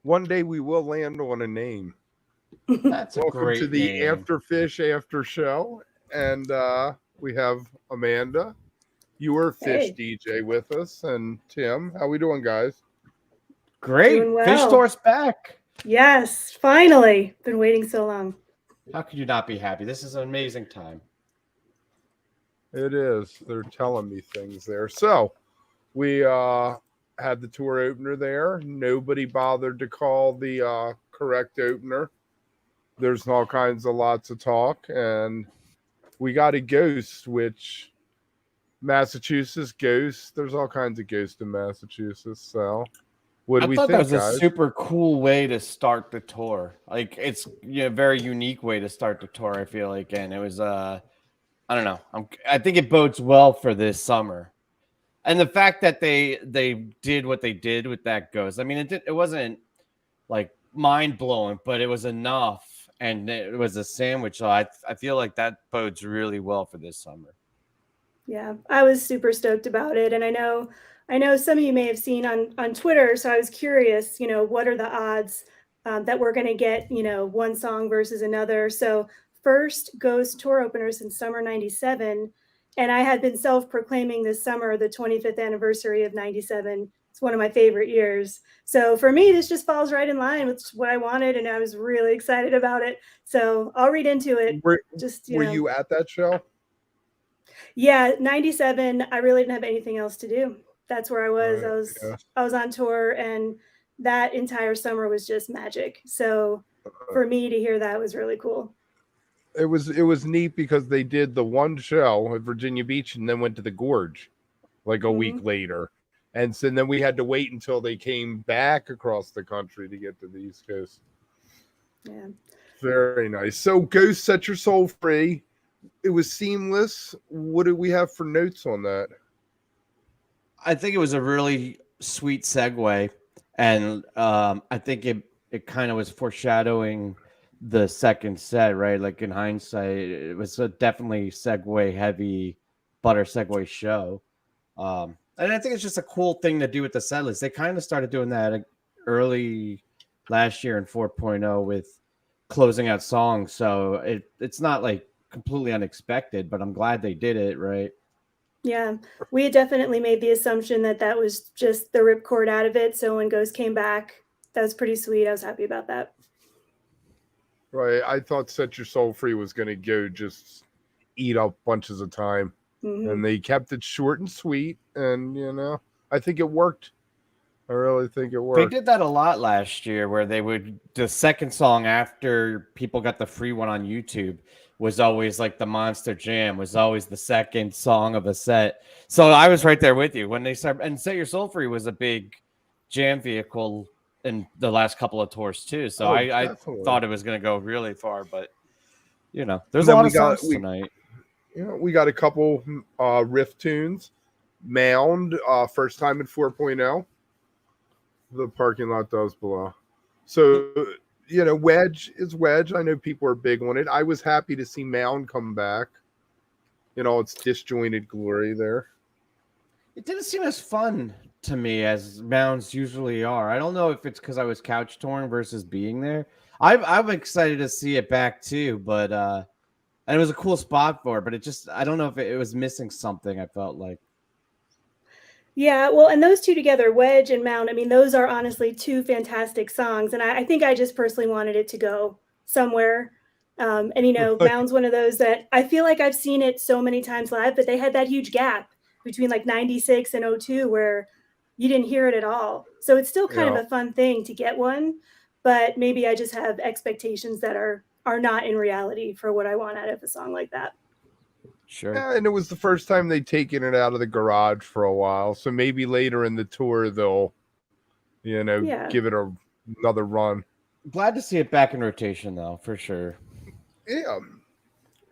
One day we will land on a name. That's a Welcome to great the name. After Phish After Show. And we have Amanda, your Phish Hey. DJ with us, and Tim. How we doing, guys? Great. Doing well. Fish Store's back. Yes, finally. Been waiting so long. How could you not be happy? This is an amazing time. It is. They're telling me things there. So we had the tour opener there. Nobody bothered to call the correct opener. There's all kinds of lots of talk, and we got a ghost, which Massachusetts ghost. There's all kinds of ghosts in Massachusetts. So what do we think, that was guys? a super cool way to start the tour. Like, it's a very unique way to start the tour, I feel like. And it was, I don't know. I think it bodes well for this summer. And the fact that they did what they did with that ghost. I mean, it wasn't like mind-blowing, but it was enough. And it was a sandwich. So I feel like that bodes really well for this summer. Yeah, I was super stoked about it. And I know some of you may have seen on Twitter. So I was curious, what are the odds that we're going to get, one song versus another. So first Ghost tour opener since summer 97. And I had been self-proclaiming this summer the 25th anniversary of 97. It's one of my favorite years. So for me, this just falls right in line with what I wanted. And I was really excited about it. So I'll read into it. Were you at that show? Yeah, 97. I really didn't have anything else to do. That's where I was. Right, I was on tour, and that entire summer was just magic. So for me to hear that was really cool. It was neat because they did the one show at Virginia Beach and then went to the Gorge like a week later. And so then we had to wait until they came back across the country to get to the East Coast. Yeah. Very nice. So Ghost Set Your Soul Free. It was seamless. What do we have for notes on that? I think it was a really sweet segue. And I think it kind of was foreshadowing the second set, right? Like in hindsight, it was a definitely segue heavy butter segue show. And I think it's just a cool thing to do with the setlist. They kind of started doing that early last year in 4.0 with closing out songs. So it's not like completely unexpected, but I'm glad they did it, right? Yeah, we had definitely made the assumption that was just the ripcord out of it. So when Ghost came back, that was pretty sweet. I was happy about that. Right. I thought Set Your Soul Free was going to go just eat up bunches of time. And they kept it short and sweet. And, I think it worked. I really think it worked. They did that a lot last year where the second song after people got the free one on YouTube was always like the Monster Jam, was always the second song of a set. So I was right there with you when they started. And Set Your Soul Free was a big jam vehicle in the last couple of tours too. So I thought it was going to go really far, but there's a lot of songs tonight. We got a couple riff tunes. Mound, first time in 4.0. The parking lot does below. So, Wedge is Wedge. I know people are big on it. I was happy to see Mound come back. It's disjointed glory there. It didn't seem as fun to me as Mounds usually are. I don't know if it's because I was couch torn versus being there. I'm excited to see it back too, but and it was a cool spot for it, but I don't know if it was missing something, I felt like. Yeah, well, and those two together, Wedge and Mound, I mean, those are honestly two fantastic songs. And I think I just personally wanted it to go somewhere. And, Mound's one of those that I feel like I've seen it so many times live, but they had that huge gap between like 96 and 02 where you didn't hear it at all. So it's still kind of a fun thing to get one, but maybe I just have expectations that are not in reality for what I want out of a song like that. Sure. Yeah, and it was the first time they'd taken it out of the garage for a while. So maybe later in the tour, they'll, give it another run. Glad to see it back in rotation, though, for sure. Yeah.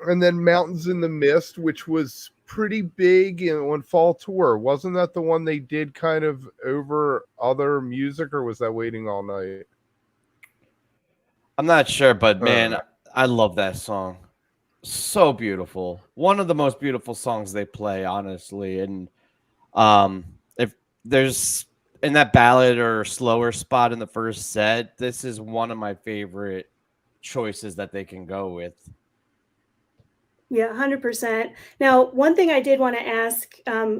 And then Mountains in the Mist, which was pretty big on fall tour. Wasn't that the one they did kind of over other music, or was that Waiting All Night? I'm not sure, but man, I love that song. So beautiful. One of the most beautiful songs they play, honestly. And if there's in that ballad or slower spot in the first set, this is one of my favorite choices that they can go with. Yeah, 100%. Now, one thing I did want to ask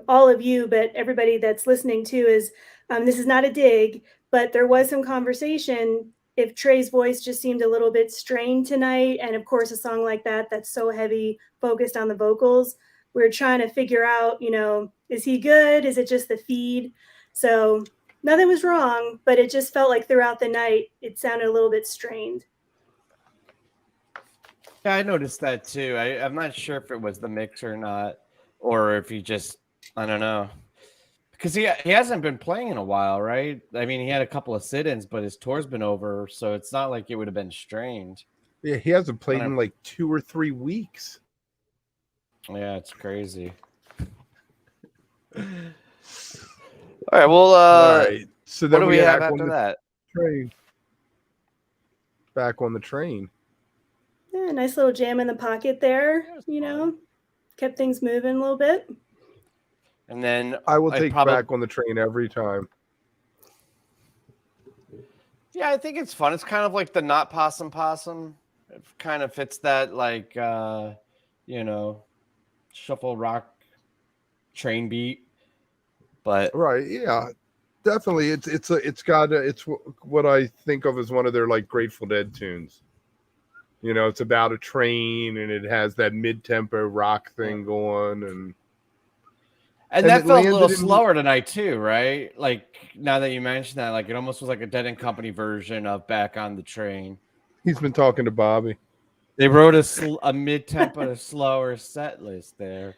all of you, but everybody that's listening too, is this is not a dig, but there was some conversation if Trey's voice just seemed a little bit strained tonight. And of course, a song like that, that's so heavy, focused on the vocals. We're trying to figure out, is he good? Is it just the feed? So nothing was wrong, but it just felt like throughout the night, it sounded a little bit strained. Yeah, I noticed that too. I'm not sure if it was the mix or not, or if he just, I don't know. Because he hasn't been playing in a while, right? I mean, he had a couple of sit-ins, but his tour's been over, so it's not like it would have been strained. Yeah, he hasn't played in like 2 or 3 weeks. Yeah, it's crazy. All right, well, All right. So then what do we have back after that? Train. Back on the train. Yeah, nice little jam in the pocket there, kept things moving a little bit. And then I will take Back on the Train every time. Yeah, I think it's fun. It's kind of like the Not Possum Possum. It kind of fits that, like, shuffle rock train beat. But right, yeah, definitely. It's what I think of as one of their like Grateful Dead tunes. It's about a train and it has that mid-tempo rock thing going, and that felt a little slower tonight too, right? Like, now that you mentioned that, like, it almost was like a Dead and Company version of Back on the Train. He's been talking to Bobby. They wrote a mid-tempo slower set list there.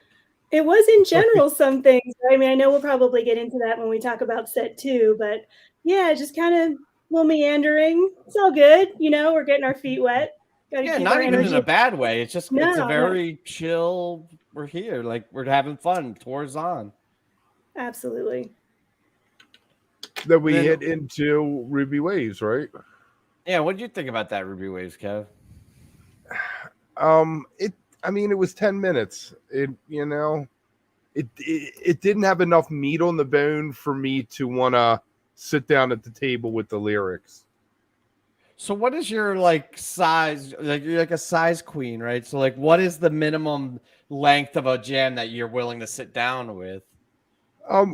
It was in general some things. I mean, I know we'll probably get into that when we talk about set 2, but yeah, just kind of a little meandering. It's all good. We're getting our feet wet. Yeah, not even in a bad way. It's just it's a very chill. We're here, like, we're having fun. Tour's on. Absolutely. Then we hit into Ruby Waves, right? Yeah, what did you think about that Ruby Waves, Kev? It was 10 minutes. It didn't have enough meat on the bone for me to want to sit down at the table with the lyrics. So what is your size? Like, you're like a size queen, right? So like, what is the minimum length of a jam that you're willing to sit down with?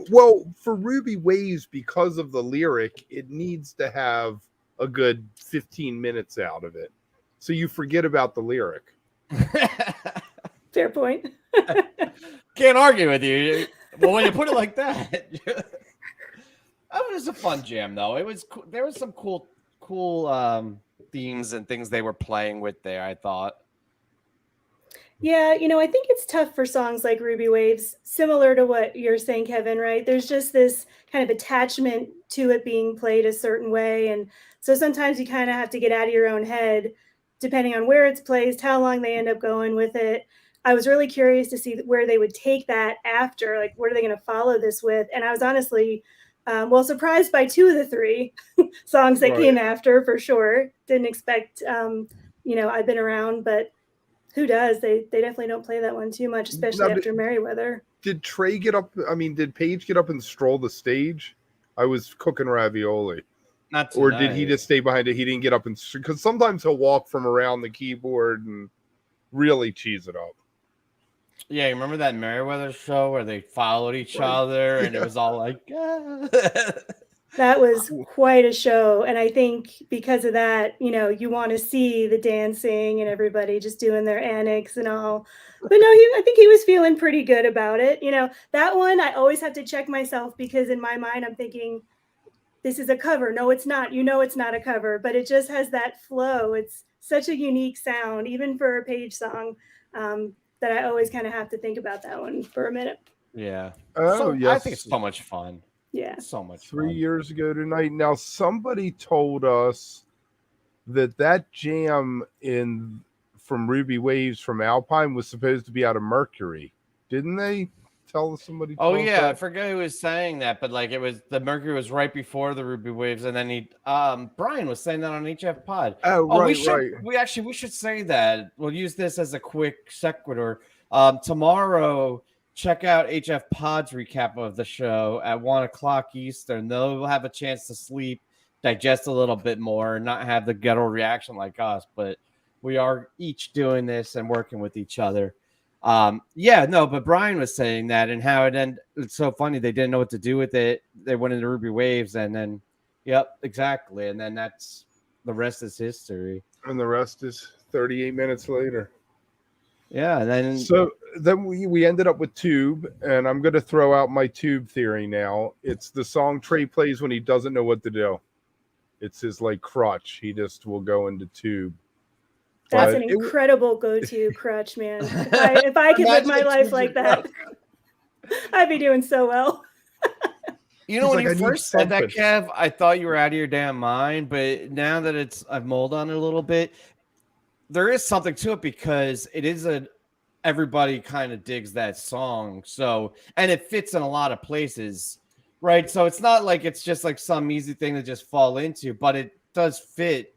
Well, for Ruby Waves, because of the lyric, it needs to have a good 15 minutes out of it. So you forget about the lyric. Fair point. Can't argue with you. Well, when you put it like that, that was a fun jam, though. It was. There was some cool themes and things they were playing with there, I thought. Yeah, I think it's tough for songs like Ruby Waves, similar to what you're saying, Kevin, right? There's just this kind of attachment to it being played a certain way. And so sometimes you kind of have to get out of your own head, depending on where it's placed, how long they end up going with it. I was really curious to see where they would take that after, like, what are they going to follow this with? And I was honestly surprised by 2 of the 3 songs that came after, for sure. Didn't expect, I've Been Around, but who does? They definitely don't play that one too much, especially after Merriweather. Did Trey get up? Did Paige get up and stroll the stage? I was cooking ravioli. Not tonight. Or did he just stay behind it? He didn't get up because sometimes he'll walk from around the keyboard and really cheese it up. Yeah, you remember that Merriweather show where they followed each other and it was all like, ah. That was quite a show. And I think because of that, you want to see the dancing and everybody just doing their antics and all. But no, I think he was feeling pretty good about it. That one, I always have to check myself because in my mind, I'm thinking, this is a cover. No, it's not. It's not a cover, but it just has that flow. It's such a unique sound, even for a Paige song, that I always kind of have to think about that one for a minute. Yeah. Yes. I think it's so much fun. Yeah. So much 3 fun. years ago tonight. Now, somebody told us that jam from Ruby Waves from Alpine was supposed to be out of Mercury. Didn't they tell somebody? Oh, yeah. I forget who was saying that, but like, it was the Mercury was right before the Ruby Waves. And then Brian was saying that on HF Pod. Right. We should say that. We'll use this as a quick sequitur. Tomorrow check out HF Pod's recap of the show at 1:00 Eastern. They'll have a chance to sleep, digest a little bit more, and not have the ghetto reaction like us. But we are each doing this and working with each other. But Brian was saying that and how it's so funny. They didn't know what to do with it. They went into Ruby Waves and then, yep, exactly. And then the rest is history. And the rest is 38 minutes later. Yeah. And then we ended up with Tube, and I'm going to throw out my Tube theory now. It's the song Trey plays when he doesn't know what to do. It's his like crutch. He just will go into Tube. That's an incredible go-to crutch, man. If I could live my life like that, I'd be doing so well. You know, when you first said that, Kev, I thought you were out of your damn mind. But now that I've mulled on it a little bit, there is something to it because it is everybody kind of digs that song. So, and it fits in a lot of places, right? So it's not like it's just like some easy thing to just fall into, but it does fit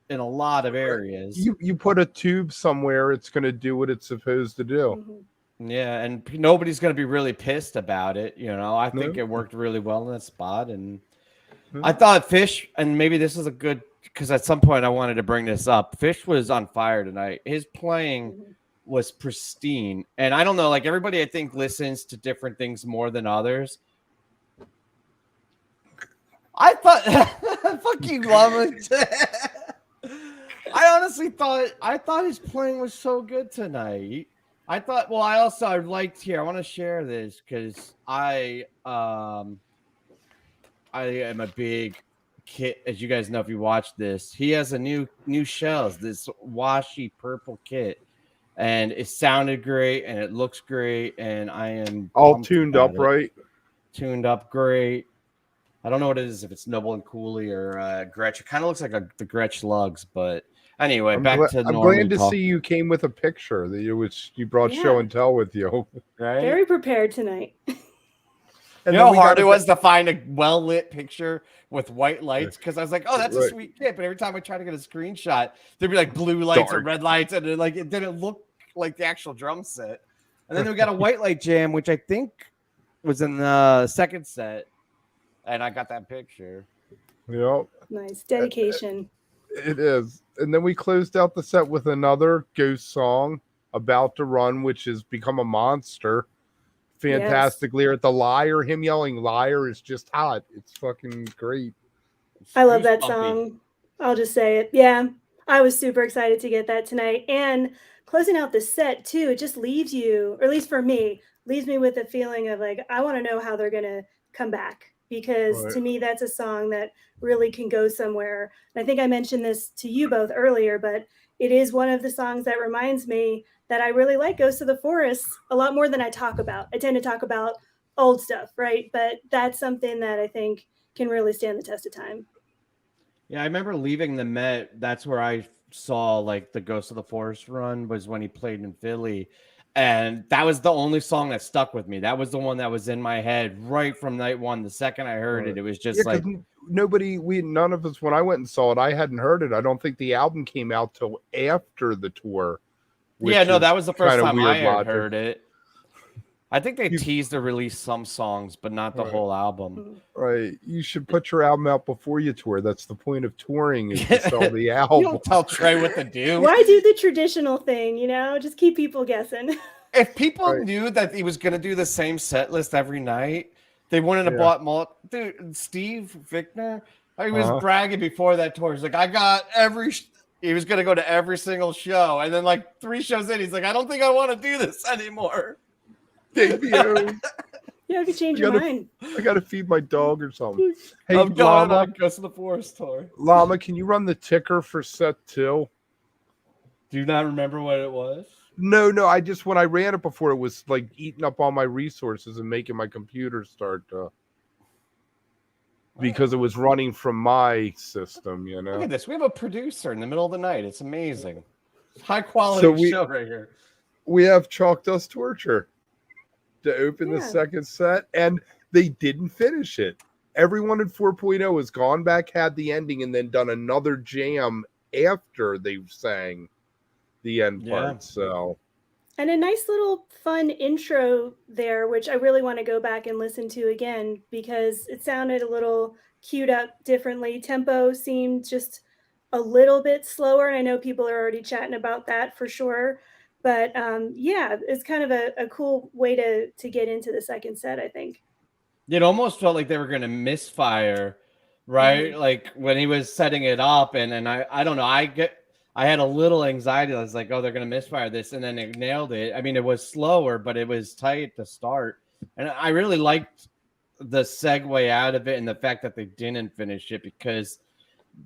in a lot of areas. You put a tube somewhere, it's going to do what it's supposed to do. Mm-hmm. Yeah, and nobody's going to be really pissed about it. You know, I think it worked really well in that spot. And I thought Phish, and maybe this is a good, because at some point I wanted to bring this up. Phish was on fire tonight. His playing was pristine. And I don't know, like everybody I think listens to different things more than others. I thought, fuck you, Lama. I honestly thought his playing was so good tonight. I liked here. I want to share this because I am a big kit, as you guys know if you watch this. He has a new shells, this washy purple kit, and it sounded great and it looks great, and I am all tuned up, right? Tuned up great. I don't know what it is, if it's Noble and Cooley or Gretsch. It kind of looks like the Gretsch lugs, but anyway, I'm glad to see you came with a picture that you brought show and tell with you. Right? Very prepared tonight. You know how hard it was to find a well-lit picture with white lights? Because I was like, oh, that's a sweet kit. But every time I tried to get a screenshot, there'd be like blue lights or red lights, and it didn't look like the actual drum set. And then we got a white light jam, which I think was in the second set. And I got that picture. Yep. Nice. Dedication. It is. And then we closed out the set with another Ghost song, About to Run, which has become a monster. Fantastic lyric. The Liar, him yelling liar is just hot. It's fucking great. I love that song. I'll just say it. Yeah. I was super excited to get that tonight. And closing out the set too, it just leaves you, or at least for me, leaves me with a feeling of like, I want to know how they're going to come back. Because to me, that's a song that really can go somewhere. And I think I mentioned this to you both earlier, but it is one of the songs that reminds me that I really like Ghosts of the Forest a lot more than I talk about. I tend to talk about old stuff, right? But that's something that I think can really stand the test of time. Yeah, I remember leaving the Met. That's where I saw like the Ghosts of the Forest run, was when he played in Philly. And that was the only song that stuck with me. That was the one that was in my head right from night one. The second I heard it, it was just like none of us, when I went and saw it, I hadn't heard it. I don't think the album came out till after the tour. Yeah, no, that was the first time I had heard it. I think they teased to release some songs, but not the whole album. Right. You should put your album out before you tour. That's the point of touring, is to sell the album. You don't tell Trey what to do. Why do the traditional thing, just keep people guessing. If people knew that he was going to do the same set list every night, they wouldn't have bought Dude, Steve Vickner, he was bragging before that tour. He's like, he was going to go to every single show. And then like 3 shows in, he's like, I don't think I want to do this anymore. Debut. Yeah, if you change your mind. I got to feed my dog or something. Hey, I'm going on Ghost of the Forest tour. Llama, can you run the ticker for set 2? Do you not remember what it was? No. When I ran it before, it was like eating up all my resources and making my computer start because it was running from my system, Look at this. We have a producer in the middle of the night. It's amazing. High quality show right here. We have Chalk Dust Torture to open the second set, and they didn't finish it. Everyone in 4.0 has gone back, had the ending, and then done another jam after they sang the end part. So And a nice little fun intro there, which I really want to go back and listen to again because it sounded a little queued up differently. Tempo seemed just a little bit slower. And I know people are already chatting about that for sure. But yeah, it's kind of a cool way to get into the second set, I think. It almost felt like they were going to misfire, right? Mhm. Like when he was setting it up, and I don't know, I had a little anxiety. I was like, oh, they're going to misfire this, and then they nailed it. I mean, it was slower, but it was tight to start, and I really liked the segue out of it and the fact that they didn't finish it because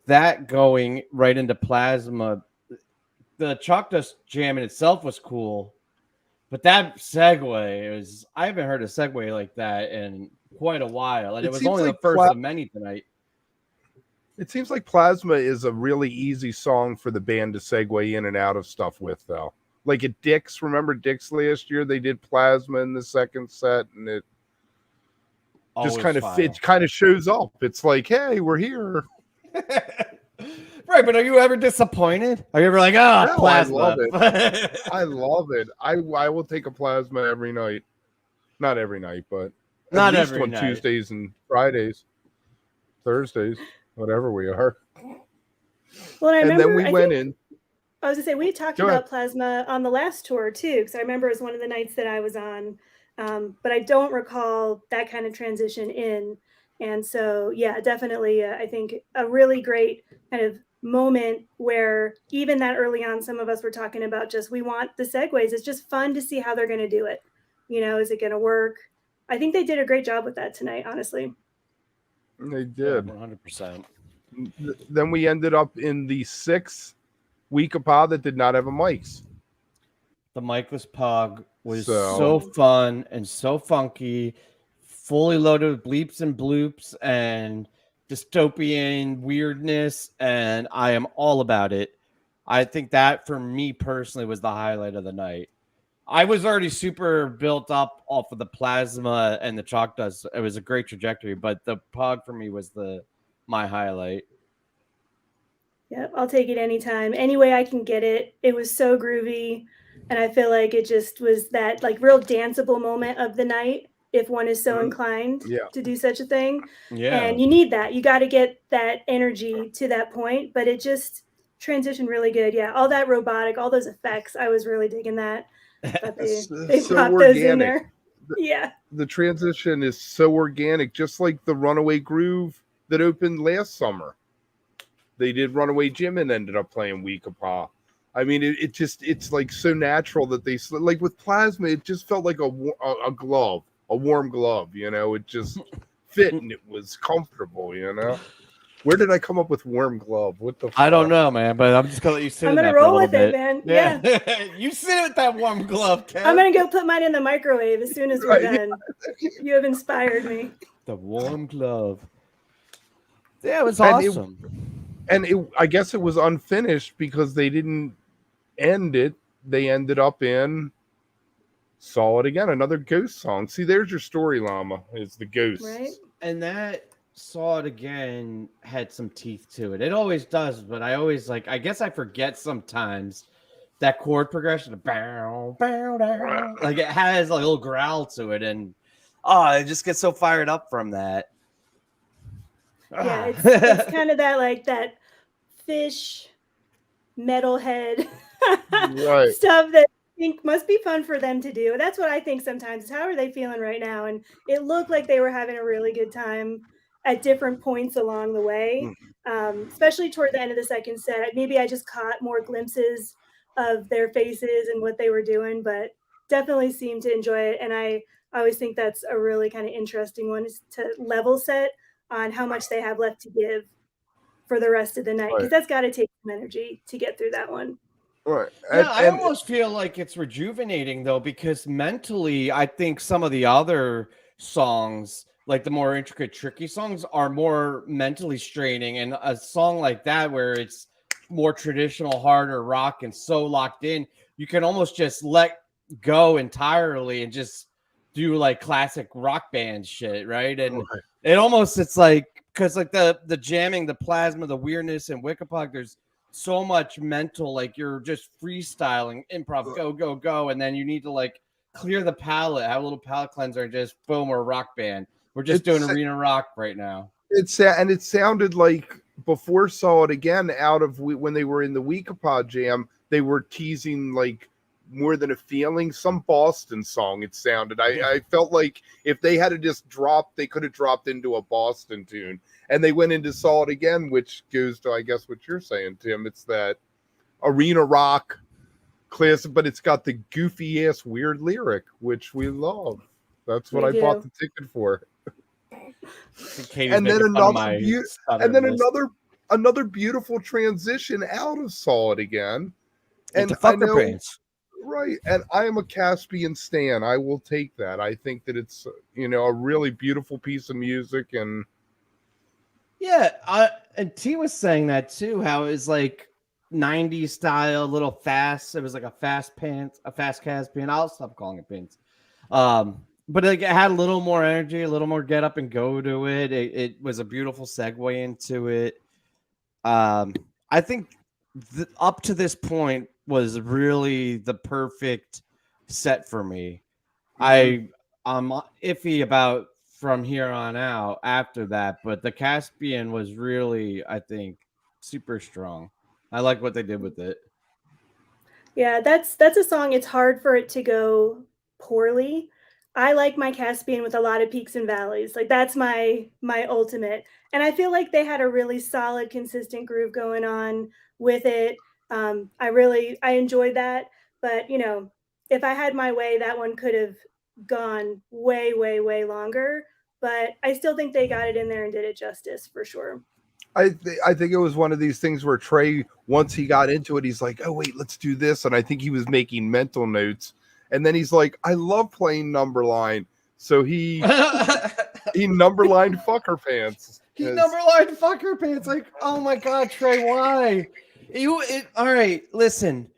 that going right into Plasma, the Chalk Dust Jam in itself was cool. But that segue was, I haven't heard a segue like that in quite a while. And it was only the first of many tonight. It seems like Plasma is a really easy song for the band to segue in and out of stuff with, though. Like at Dick's, remember Dick's last year? They did Plasma in the second set, and it just kind of it kind of shows up. It's like, hey, we're here. Right, but are you ever disappointed? Are you ever like, oh, No, Plasma? I love it. I love it. I will take a Plasma every night. Not every night, but not at least every on night. Tuesdays and Fridays, Thursdays, whatever we are. Well, and then we went in. I was gonna say we talked about Plasma on the last tour too, because I remember it was one of the nights that I was on, but I don't recall that kind of transition in. And so, yeah, definitely, I think a really great kind of moment where even that early on, some of us were talking about just we want the segues. It's just fun to see how they're going to do it. You know, is it going to work? I think they did a great job with that tonight, honestly. They did. 100%. Then we ended up in the sixth week of pod that did not have a mics. The micless pog was so fun and so funky, fully loaded with bleeps and bloops and dystopian weirdness, and I am all about it. I think that for me personally was the highlight of the night. I was already super built up off of the Plasma and the Chalk Dust. It was a great trajectory, but the pog for me was my highlight. Yeah, I'll take it anytime. Any way I can get it. It was so groovy, and I feel like it just was that like real danceable moment of the night if one is so inclined to do such a thing. Yeah. And you need that. You got to get that energy to that point, but it just transitioned really good. Yeah, all that robotic, all those effects. I was really digging that. They so popped organic. Those in there. Yeah. The transition is so organic, just like the Runaway Groove that opened last summer. They did Runaway Jim and ended up playing Week of Pa. I mean, it's like so natural that they, like with Plasma, it just felt like a glove, a warm glove, you know, it just fit and it was comfortable, you know. Where did I come up with warm glove? What the fuck? I don't know, man, but I'm just gonna let you sit. I'm gonna roll with it, man. Yeah. You sit with that warm glove, Kev. I'm gonna go put mine in the microwave as soon as we're done. You have inspired me. The warm glove. Yeah, it was awesome. I guess it was unfinished because they didn't end it. They ended up in Saw It Again, another Ghost song. See, there's your story, Llama, is the Ghost. Right. And that Saw It Again had some teeth to it. It always does, but I always I guess I forget sometimes that chord progression. Bow, bow, bow. Like it has a little growl to it, and I just get so fired up from that. Yeah, it's kind of that Phish metalhead stuff that I think must be fun for them to do. That's what I think sometimes is how are they feeling right now? And it looked like they were having a really good time at different points along the way, especially toward the end of the second set. Maybe I just caught more glimpses of their faces and what they were doing, but definitely seemed to enjoy it. And I always think that's a really kind of interesting one, is to level set on how much they have left to give for the rest of the night, because that's got to take some energy to get through that one. Right. Yeah, I almost feel like it's rejuvenating though, because mentally, I think some of the other songs, like the more intricate, tricky songs, are more mentally straining. And a song like that, where it's more traditional, harder rock and so locked in, you can almost just let go entirely and just do like classic rock band shit, right? And it almost, it's like, because like the jamming, the Plasma, the weirdness, and Wickapog, there's so much mental, like you're just freestyling, improv, go, go, go. And then you need to like clear the palette, have a little palette cleanser, and just boom, we're a rock band. We're just doing arena rock right now. It sounded like before Saw It Again, out of when they were in the Weekapod jam, they were teasing like More Than a Feeling, some Boston song. It sounded. I felt like if they had to just drop, they could have dropped into a Boston tune, and they went into Saw It Again, which goes to, I guess, what you're saying, Tim. It's that arena rock classic, but it's got the goofy ass weird lyric, which we love. That's what I bought the ticket for. And then another beautiful transition out of Saw It Again, and I know, pants. Right, and I am a Caspian stan. I will take that. I think that it's a really beautiful piece of music, and and T was saying that too. How it's like 90s style, a little fast. It was like a fast Caspian. I'll stop calling it pants. But like it had a little more energy, a little more get up and go to it. It was a beautiful segue into it. I think up to this point was really the perfect set for me. I'm iffy about from here on out after that, but the Caspian was really, I think, super strong. I like what they did with it. Yeah, that's a song. It's hard for it to go poorly. I like my Caspian with a lot of peaks and valleys. Like that's my ultimate. And I feel like they had a really solid, consistent groove going on with it. I enjoyed that. But if I had my way, that one could have gone way, way, way longer. But I still think they got it in there and did it justice for sure. I think it was one of these things where Trey, once he got into it, he's like, oh wait, let's do this. And I think he was making mental notes. And then he's like, I love playing number line. So he number lined fucker pants. He number lined fucker pants. Like, oh my God, Trey, why? All right, listen.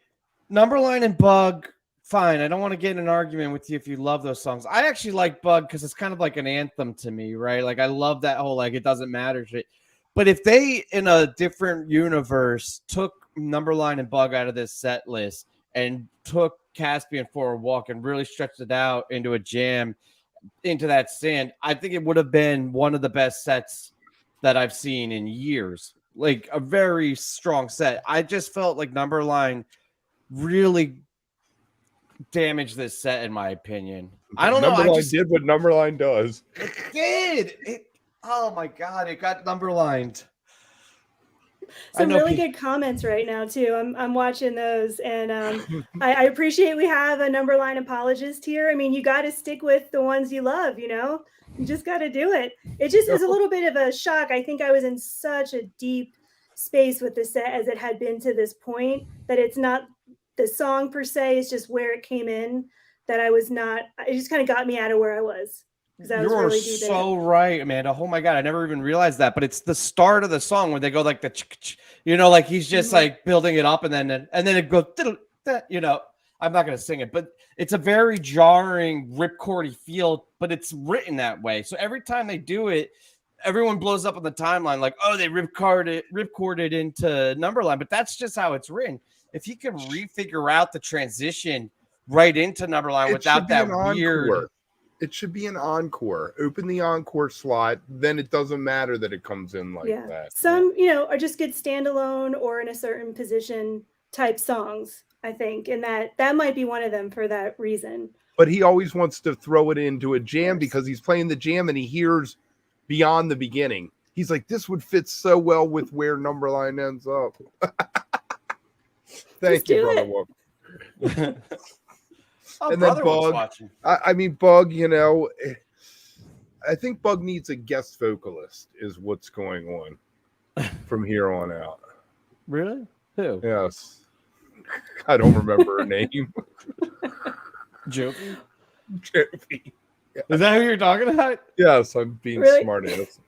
Number line and Bug, fine. I don't want to get in an argument with you if you love those songs. I actually like Bug because it's kind of like an anthem to me, right? Like I love that whole like it doesn't matter shit. But if they in a different universe took Numberline and Bug out of this set list and took Caspian for a walk and really stretched it out into a jam, into that sand, I think it would have been one of the best sets that I've seen in years. Like a very strong set. I just felt like Numberline really damaged this set, in my opinion. I don't know. Numberline did what Numberline does. It did. Oh my God! It got numberlined. Some really good comments right now too. I'm watching those, and I appreciate we have a Numberline apologist here. I mean, you got to stick with the ones you love. You just got to do it. It just is a little bit of a shock. I think I was in such a deep space with the set as it had been to this point that it's not the song per se. It's just where it came in that I was not. It just kind of got me out of where I was. You're really so right, Amanda. Oh my God, I never even realized that. But it's the start of the song where they go like the, like he's just like building it up, and then it goes, I'm not gonna sing it, but it's a very jarring ripcordy feel, but it's written that way. So every time they do it, everyone blows up on the timeline like, oh, they ripcorded into Numberline, but that's just how it's written. If you can refigure out the transition right into Numberline without that weird. It should be an encore. Open the encore slot, then it doesn't matter that it comes in like that. Some, are just good standalone or in a certain position type songs, I think. And that might be one of them for that reason. But he always wants to throw it into a jam because he's playing the jam and he hears beyond the beginning. He's like, this would fit so well with where Numberline ends up. Thank you, Brother Wook. And then Bug, I mean, Bug, I think Bug needs a guest vocalist is what's going on from here on out. Really? Who? Yes. I don't remember her name. Jovi? Jovi. Yeah. Is that who you're talking about? Yes, I'm being smart ass.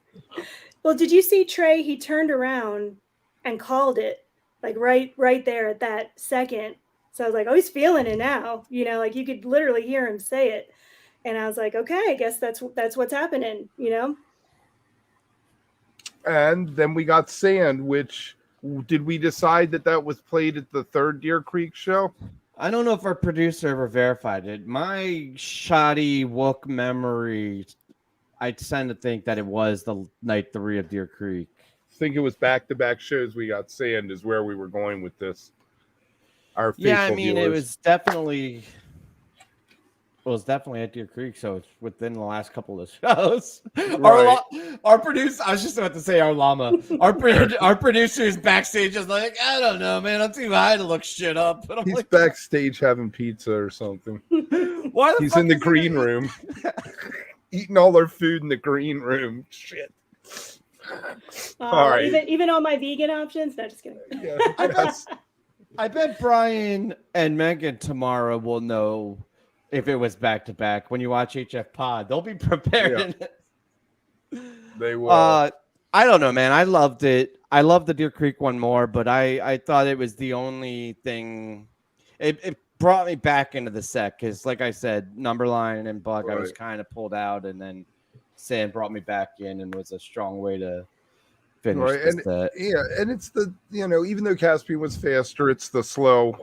Well, did you see Trey? He turned around and called it like right there at that second. So I was like, oh, he's feeling it now. Like you could literally hear him say it. And I was like, okay, I guess that's what's happening, And then we got Sand, which Did we decide that was played at the third Deer Creek show? I don't know if our producer ever verified it. My shoddy Wook memory, I tend to think that it was the night 3 of Deer Creek. I think it was back-to-back shows we got sand is where we were going with this. Our Yeah, I faithful mean, viewers. it was definitely at Deer Creek, so it's within the last couple of shows. Right. Our producer, I was just about to say our llama. Our producer is backstage just like, I don't know, man, I'm too high to look shit up. But I'm He's like, backstage having pizza or something. why the He's fuck in the is he green gonna- room, eating all our food in the green room. Shit. All right. Even all my vegan options. No, just kidding. Yeah, I I bet Brian and Megan tomorrow will know if it was back to back. When you watch HF Pod, they'll be prepared. they will. I don't know, man. I loved it. I love the Deer Creek one more, but I thought it was the only thing. It brought me back into the set because, like I said, Numberline and Buck, I was Right. kind of pulled out, and then Sam brought me back in and was a strong way to finish Right, the set. Yeah, and it's the, even though Caspian was faster, it's the slow,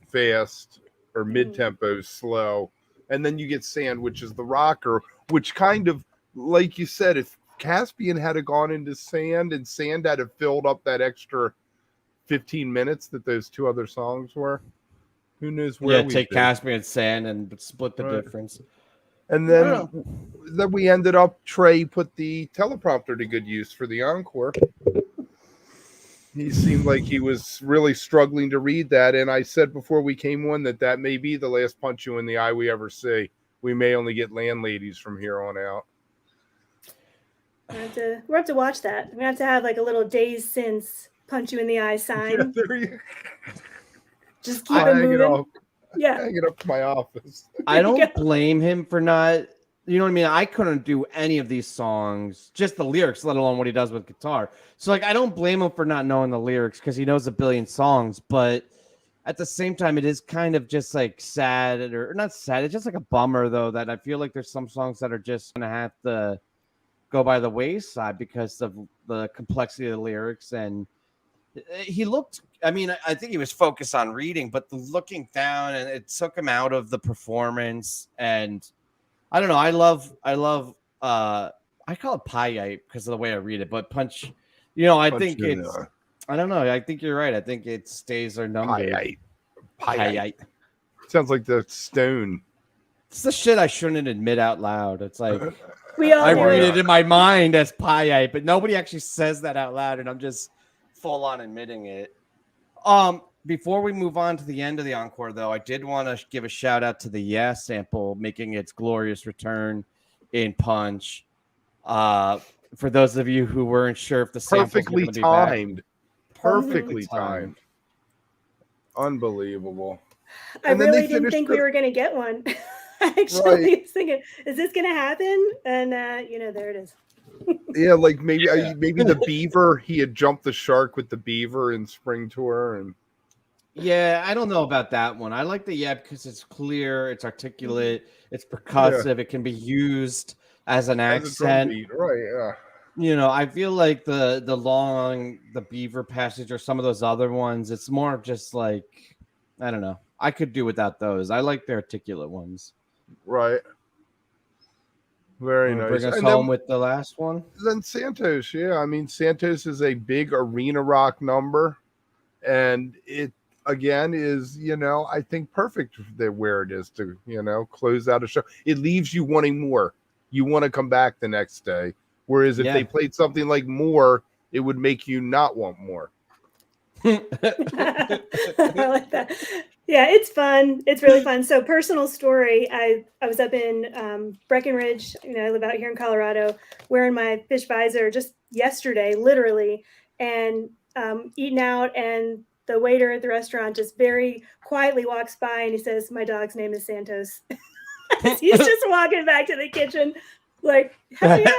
fast, or mid-tempo slow. And then you get Sand, which is the rocker, which kind of, like you said, if Caspian had gone into Sand and Sand had filled up that extra 15 minutes that those two other songs were, who knows where we Take be. Caspian and Sand and split the Right. difference. And I then we ended up, Trey put the teleprompter to good use for the Encore. He seemed like he was really struggling to read that. And I said before we came on that may be the last punch you in the eye we ever see. We may only get landladies from here on out. We'll have to watch that. We have to have like a little days since punch you in the eye sign. There you Just keep go. it Hang it moving. up. Yeah. Hang it up to my office. I There you don't go. blame him for not, you know what I mean? I couldn't do any of these songs, just the lyrics, let alone what he does with guitar. So, like, I don't blame him for not knowing the lyrics because he knows a billion songs. But at the same time, it is kind of just like sad, or not sad. It's just like a bummer, though, that I feel like there's some songs that are just going to have to go by the wayside because of the complexity of the lyrics. And he looked, I mean, I think he was focused on reading, but the looking down, and it took him out of the performance. And I don't know. I love I call it pie because of the way I read it, but punch, I Punch think you in it's, the eye. I don't know. I think you're right. I think it stays or numbered. Pie. Sounds like the stone. It's the shit I shouldn't admit out loud. It's like, We all I do read it. it in my mind as pie, but nobody actually says that out loud, and I'm just full on admitting it. Before we move on to the end of the Encore, though, I did want to give a shout out to the Yeah sample making its glorious return in Punch. For those of you who weren't sure if the samples were Perfectly gonna be back. timed. Perfectly Perfectly timed. Unbelievable. I And then they really didn't finished think the- we were going to get one. I actually was thinking, is this going to happen? And, there it is. Yeah, like maybe the beaver. He had jumped the shark with the beaver in Spring Tour, and Yeah, I don't know about that one. I like the Yeah because it's clear, it's articulate, it's percussive, it can be used as an as a drum accent. beat, right? Yeah. I feel like the beaver passage or some of those other ones, it's more of just like, I don't know. I could do without those. I like the articulate ones. Right. Very Wanna nice. Bring us And home with the last one. then Santos, yeah. I mean, Santos is a big arena rock number, and it again is, I think perfect where it is to, close out a show. It leaves you wanting more. You want to come back the next day. Whereas if they played something like More, it would make you not want more. I like that. Yeah, it's fun. It's really fun. So personal story, I was up in Breckenridge, I live out here in Colorado, wearing my Phish visor just yesterday, literally, and eating out, and the waiter at the restaurant just very quietly walks by and he says, "My dog's name is Santos." He's just walking back to the kitchen like, hell yeah.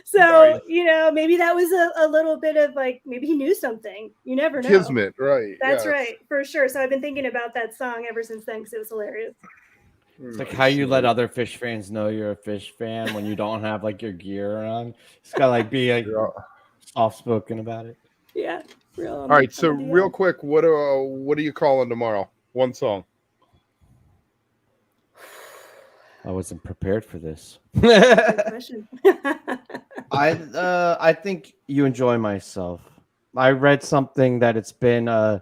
So, Right. maybe that was a little bit of like, maybe he knew something. You never know. Kismet, right? That's yes. right, for sure. So I've been thinking about that song ever since then because it was hilarious. It's like how you let other Phish fans know you're a Phish fan when you don't have like your gear on. It's gotta like be like Yeah. soft spoken about it. Yeah. Real. All right, so real quick, what are you calling tomorrow? One song. I wasn't prepared for this. Good question. I think You Enjoy Myself. I read something that it's been a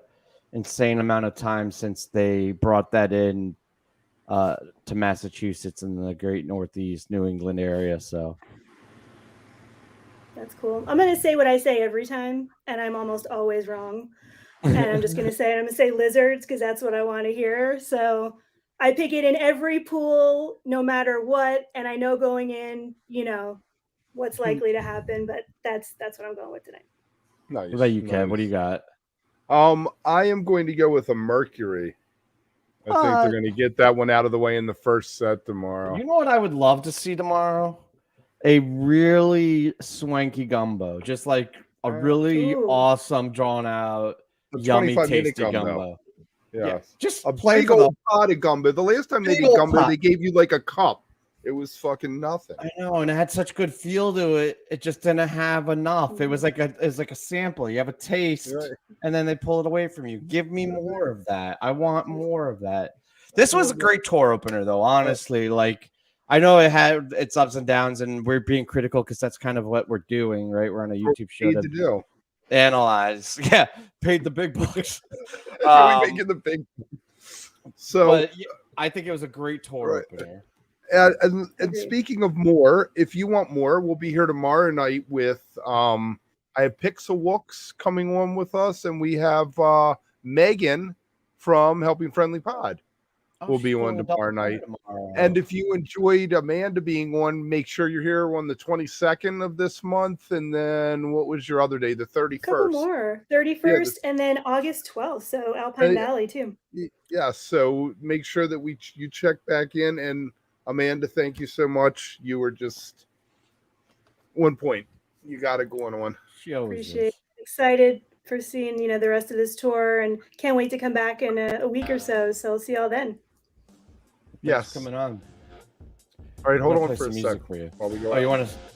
insane amount of time since they brought that in to Massachusetts and the great Northeast New England area. So That's cool. I'm going to say what I say every time, and I'm almost always wrong. And I'm just going to say lizards because that's what I want to hear. So I pick it in every pool, no matter what. And I know going in, what's likely to happen, but that's what I'm going with tonight. Nice. what about you, Kev? What do you got? I am going to go with a Mercury. I think they're going to get that one out of the way in the first set tomorrow. You know what I would love to see tomorrow? A really swanky gumbo, just like a really awesome, drawn out, yummy, tasty gumbo. Yeah, just a play big for old pot of gumbo. The last time they did gumbo, they gave you like a cup. It was fucking nothing. I know, and it had such good feel to it. It just didn't have enough. It was like a sample. You have a taste, and then they pull it away from you. Give me more of that. I want more of that. This was a great tour opener, though. Honestly, like I know it had its ups and downs, and we're being critical because that's kind of what we're doing, right? We're on a YouTube show to do. Analyze. Yeah, paid the big bucks. We're making the big. So, but I think it was a great tour opener. And speaking of more, if you want more, we'll be here tomorrow night with I have Pixel Wooks coming on with us, and we have Megan from Helping Friendly Pod will be on tomorrow night. And if you enjoyed Amanda being on, make sure you're here on the 22nd of this month. And then what was your other day? The 31st. Couple more, 31st, and then August 12th. So Alpine Valley too. Yeah. So make sure that you check back in. And Amanda, thank you so much. You were just 1 point. You got it going on. Appreciate it. Excited for seeing the rest of this tour, and can't wait to come back in a week or so. So I'll see y'all then. Yes, coming on. All right, hold on for a second. For you. While we go you want to?